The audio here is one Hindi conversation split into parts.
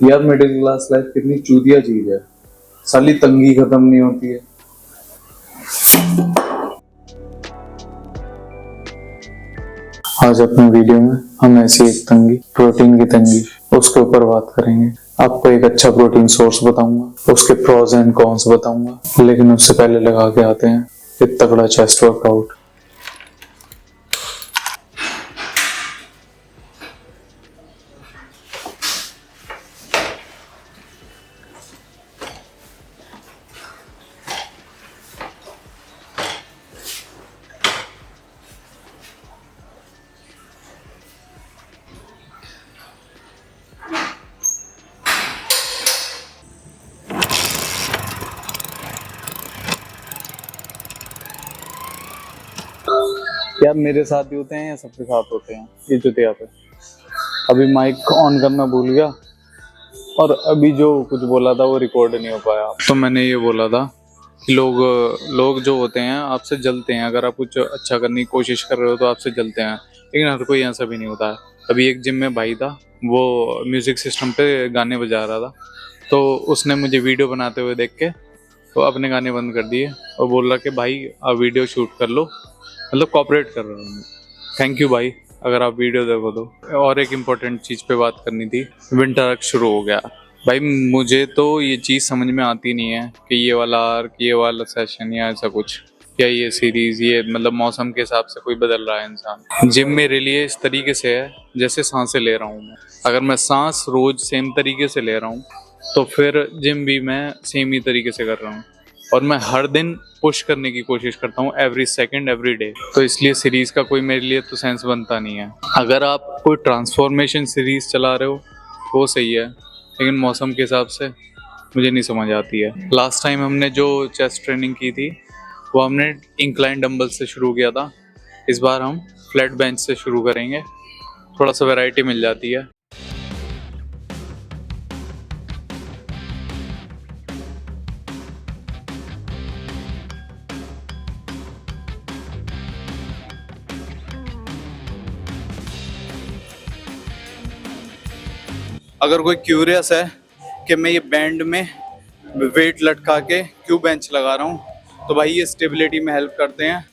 यार मिडिल क्लास लाइफ कितनी चूतिया चीज है, साली तंगी खत्म नहीं होती है। आज अपने वीडियो में हम ऐसी एक तंगी, प्रोटीन की तंगी, उसके ऊपर बात करेंगे। आपको एक अच्छा प्रोटीन सोर्स बताऊंगा, उसके प्रोज एंड कॉन्स बताऊंगा, लेकिन उससे पहले लगा के आते हैं एक तगड़ा चेस्ट वर्कआउट। यार मेरे साथ ही होते हैं या सबके साथ होते हैं ये जुतिया पे। अभी माइक ऑन करना भूल गया और अभी जो कुछ बोला था वो रिकॉर्ड नहीं हो पाया। तो मैंने ये बोला था कि लोग जो होते हैं आपसे जलते हैं। अगर आप कुछ अच्छा करने की कोशिश कर रहे हो तो आपसे जलते हैं, लेकिन हर कोई ऐसा भी नहीं होता है। अभी एक जिम में भाई था, वो म्यूजिक सिस्टम पे गाने बजा रहा था, तो उसने मुझे वीडियो बनाते हुए देख के तो अपने गाने बंद कर दिए और बोल रहा कि भाई आप वीडियो शूट कर लो, मतलब कॉपरेट कर रहा हूँ। थैंक यू भाई, अगर आप वीडियो देखो तो। और एक इम्पोर्टेंट चीज़ पे बात करनी थी। विंटर आर्क शुरू हो गया भाई। मुझे तो ये चीज़ समझ में आती नहीं है कि ये वाला आर्क, ये वाला सेशन या ऐसा कुछ, या ये सीरीज, ये मतलब मौसम के हिसाब से कोई बदल रहा है इंसान। जिम मेरे लिए इस तरीके से है जैसे सांसें ले रहा हूँ मैं। अगर मैं सांस रोज सेम तरीके से ले रहा हूँ तो फिर जिम भी मैं सेम ही तरीके से कर रहा हूँ, और मैं हर दिन पुश करने की कोशिश करता हूँ, एवरी सेकंड एवरी डे। तो इसलिए सीरीज का कोई मेरे लिए तो सेंस बनता नहीं है। अगर आप कोई ट्रांसफॉर्मेशन सीरीज चला रहे हो वो सही है, लेकिन मौसम के हिसाब से मुझे नहीं समझ आती है। लास्ट टाइम हमने जो चेस्ट ट्रेनिंग की थी वो हमने इंक्लाइन डंबल से शुरू किया था। इस बार हम फ्लैट बेंच से शुरू करेंगे, थोड़ा सा वैरायटी मिल जाती है। अगर कोई क्यूरियस है कि मैं ये बैंड में वेट लटका के क्यों बेंच लगा रहा हूँ, तो भाई ये स्टेबिलिटी में हेल्प करते हैं।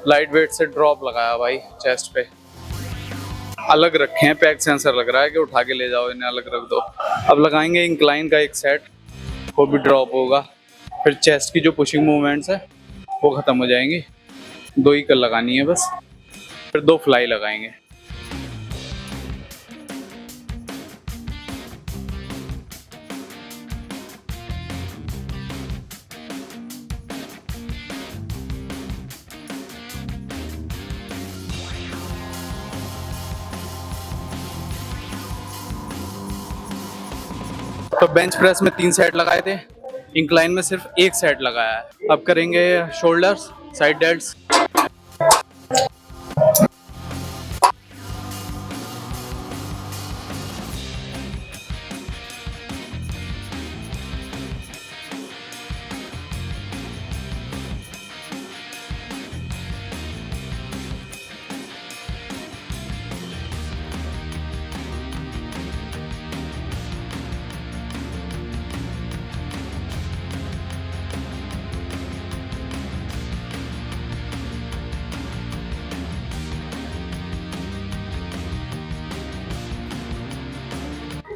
लाइट वेट से ड्रॉप लगाया भाई चेस्ट पे। अलग रखे हैं, पैक सेंसर लग रहा है कि उठा के ले जाओ, इन्हें अलग रख दो। अब लगाएंगे इंक्लाइन का एक सेट, वो भी ड्रॉप होगा। फिर चेस्ट की जो पुशिंग मूवमेंट्स है वो खत्म हो जाएंगी। 2 ही कल लगानी है बस, फिर 2 फ्लाई लगाएंगे। तो बेंच प्रेस में 3 सेट लगाए थे, इंक्लाइन में सिर्फ 1 सेट लगाया है। अब करेंगे शोल्डर्स, साइड डेल्ट्स।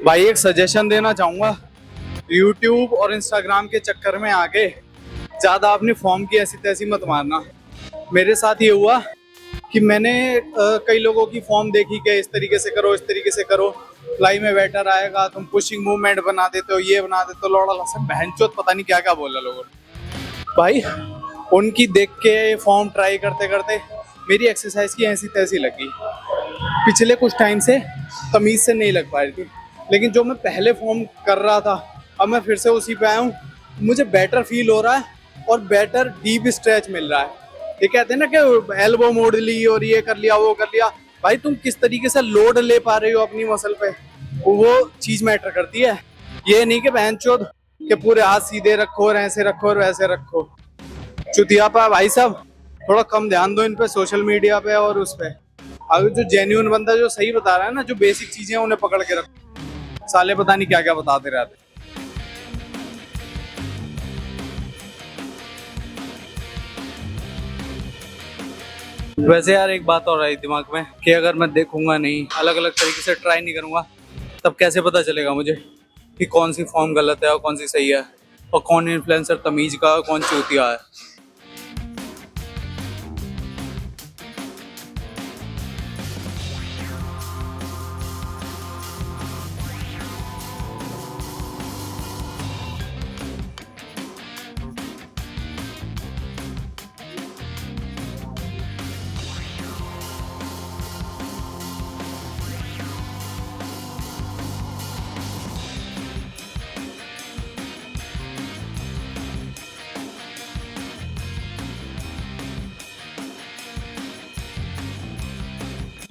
भाई एक सजेशन देना चाहूँगा, यूट्यूब और इंस्टाग्राम के चक्कर में आके ज़्यादा अपनी फॉर्म की ऐसी तैसी मत मारना। मेरे साथ ये हुआ कि मैंने कई लोगों की फॉर्म देखी कि इस तरीके से करो, इस तरीके से करो, फ्लाई में बैटर आएगा, तुम पुशिंग मूवमेंट बना देते हो, ये बना देते हो, लौड़ा लसा बहनचोद पता नहीं क्या क्या बोला लोगों ने। भाई उनकी देख के फॉर्म ट्राई करते करते मेरी एक्सरसाइज की ऐसी तैसी लगी। पिछले कुछ टाइम से तमीज़ से नहीं लग पा रही थी, लेकिन जो मैं पहले फॉर्म कर रहा था अब मैं फिर से उसी पे आया हूँ। मुझे बेटर फील हो रहा है और बेटर डीप स्ट्रेच मिल रहा है। ये कहते हैं ना कि एल्बो मोड़ ली और ये कर लिया वो कर लिया। भाई तुम किस तरीके से लोड ले पा रहे हो अपनी मसल पे, वो चीज़ मैटर करती है। ये नहीं कि बहनचोद कि पूरे हाथ सीधे रखो और ऐसे रखो और वैसे रखो। चुतिया पा भाई साहब, थोड़ा कम ध्यान दो इन पे, सोशल मीडिया पे और उस पे। अगर जो जेन्युइन बंदा जो सही बता रहा है ना, जो बेसिक चीजें उन्हें पकड़ के रखो। साले पता नहीं क्या क्या बताते रहते। वैसे यार एक बात और आई दिमाग में कि अगर मैं देखूंगा नहीं, अलग अलग तरीके से ट्राई नहीं करूंगा, तब कैसे पता चलेगा मुझे कि कौन सी फॉर्म गलत है और कौन सी सही है, और कौन इन्फ्लुएंसर तमीज का और कौन चूतिया है।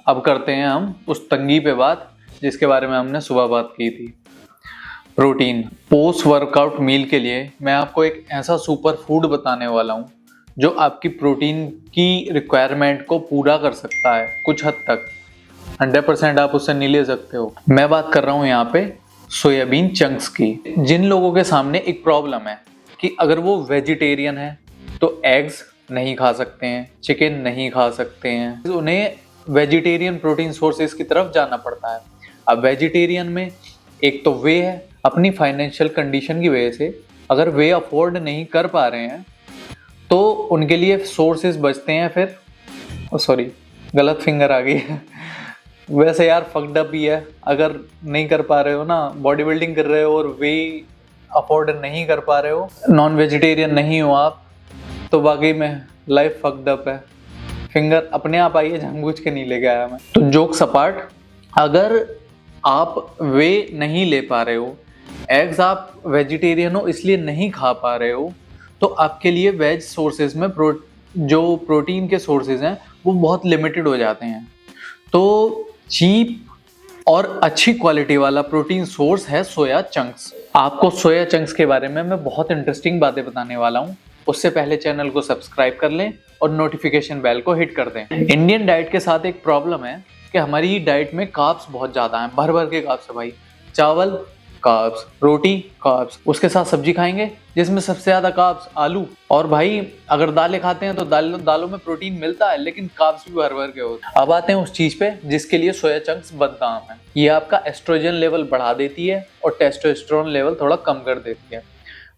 अब करते हैं हम उस तंगी पे बात जिसके बारे में हमने सुबह बात की थी। प्रोटीन। पोस्ट वर्कआउट मील के लिए मैं आपको एक ऐसा सुपर फूड बताने वाला हूँ जो आपकी प्रोटीन की रिक्वायरमेंट को पूरा कर सकता है कुछ हद तक। 100% आप उससे नहीं ले सकते हो। मैं बात कर रहा हूँ यहाँ पे सोयाबीन चंक्स की। जिन लोगों के सामने एक प्रॉब्लम है कि अगर वो वेजिटेरियन है तो एग्स नहीं खा सकते हैं, चिकन नहीं खा सकते हैं, तो उन्हें वेजिटेरियन प्रोटीन सोर्सेज की तरफ जाना पड़ता है। अब वेजिटेरियन में एक तो वे है अपनी फाइनेंशियल कंडीशन की वजह से, अगर वे अफोर्ड नहीं कर पा रहे हैं तो उनके लिए सोर्सेज बचते हैं फिर, सॉरी गलत फिंगर आ गई वैसे यार फक्ड अप ही है। अगर नहीं कर पा रहे हो ना, बॉडी बिल्डिंग कर रहे हो और वे अफोर्ड नहीं कर पा रहे हो, नॉन वेजिटेरियन नहीं हो आप, तो वाकई में लाइफ फक्ड अप है। फिंगर अपने आप आई है, जानबूझ के नहीं लेके आया मैं। तो जोक्स अपार्ट, अगर आप वे नहीं ले पा रहे हो, एग्स आप वेजिटेरियन हो इसलिए नहीं खा पा रहे हो, तो आपके लिए वेज सोर्सेज में जो प्रोटीन के सोर्सेज हैं वो बहुत लिमिटेड हो जाते हैं। तो चीप और अच्छी क्वालिटी वाला प्रोटीन सोर्स है सोया चंक्स। आपको सोया चंक्स के बारे में मैं बहुत इंटरेस्टिंग बातें बताने वाला हूँ। उससे पहले चैनल को सब्सक्राइब कर लें और नोटिफिकेशन बेल को हिट कर दें। इंडियन डाइट के साथ एक प्रॉब्लम है कि हमारी डाइट में कार्ब्स बहुत ज़्यादा हैं, भर भर के कार्ब्स है भाई। चावल कार्ब्स, रोटी कार्ब्स, उसके साथ सब्जी खाएंगे जिसमें सबसे ज़्यादा कार्ब्स आलू। और भाई अगर दालें खाते हैं तो दालों में प्रोटीन मिलता है लेकिन कार्ब्स भी भर भर के होते हैं। अब आते हैं उस चीज़ पे जिसके लिए सोया चंक्स बदनाम है। ये आपका एस्ट्रोजन लेवल बढ़ा देती है और टेस्टोस्टेरोन लेवल थोड़ा कम कर देती है।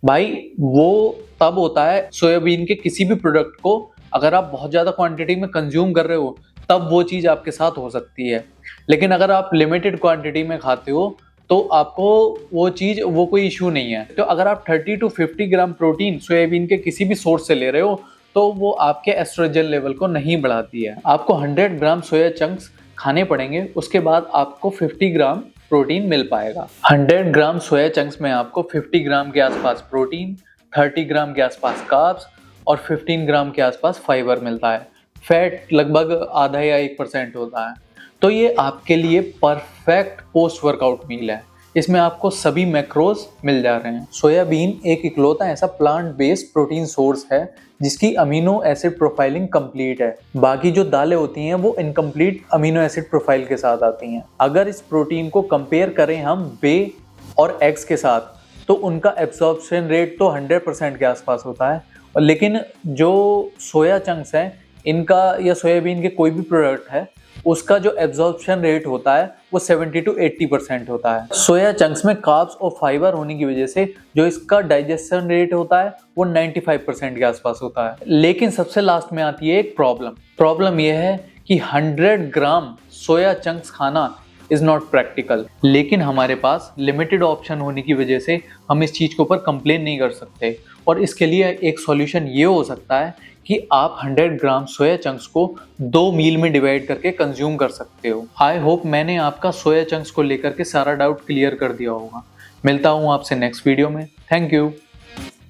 भाई वो तब होता है सोयाबीन के किसी भी प्रोडक्ट को अगर आप बहुत ज़्यादा क्वांटिटी में कंज्यूम कर रहे हो तब वो चीज़ आपके साथ हो सकती है, लेकिन अगर आप लिमिटेड क्वांटिटी में खाते हो तो आपको वो कोई इशू नहीं है। तो अगर आप 30 to 50 ग्राम प्रोटीन सोयाबीन के किसी भी सोर्स से ले रहे हो तो वो आपके एस्ट्रोजन लेवल को नहीं बढ़ाती है। आपको 100 ग्राम सोया चंक्स खाने पड़ेंगे, उसके बाद आपको 50 ग्राम प्रोटीन मिल पाएगा। 100 ग्राम सोया चंक्स में आपको 50 ग्राम के आसपास प्रोटीन, 30 ग्राम के आसपास कार्ब्स और 15 ग्राम के आसपास फाइबर मिलता है। फैट लगभग आधा या 1% होता है। तो ये आपके लिए परफेक्ट पोस्ट वर्कआउट मील है। इसमें आपको सभी मैक्रोज मिल जा रहे हैं। सोयाबीन एक इकलौता ऐसा प्लांट बेस्ड प्रोटीन सोर्स है जिसकी अमीनो एसिड प्रोफाइलिंग कंप्लीट है। बाकी जो दालें होती हैं वो इनकम्प्लीट अमीनो एसिड प्रोफाइल के साथ आती हैं। अगर इस प्रोटीन को कंपेयर करें हम वे और एग्स के साथ तो उनका एब्जॉर्प्शन रेट तो 100% के आसपास होता है, और लेकिन जो सोया चंक्स हैं इनका या सोयाबीन के कोई भी प्रोडक्ट है उसका जो एब्जॉर्प्शन रेट होता है वो 70 to 80% होता है। सोया चंक्स में कार्ब्स और फाइबर होने की वजह से जो इसका डाइजेशन रेट होता है वो 95% के आसपास होता है। लेकिन सबसे लास्ट में आती है एक प्रॉब्लम यह है कि 100 ग्राम सोया चंक्स खाना इज नॉट प्रैक्टिकल। लेकिन हमारे पास लिमिटेड ऑप्शन होने की वजह से हम इस चीज़ के ऊपर कंप्लेन नहीं कर सकते, और इसके लिए एक सॉल्यूशन ये हो सकता है कि आप 100 ग्राम सोया चंक्स को 2 मील में डिवाइड करके कंज्यूम कर सकते हो। आई होप मैंने आपका सोया चंक्स को लेकर के सारा डाउट क्लियर कर दिया होगा। मिलता हूँ आपसे नेक्स्ट वीडियो में। Thank you.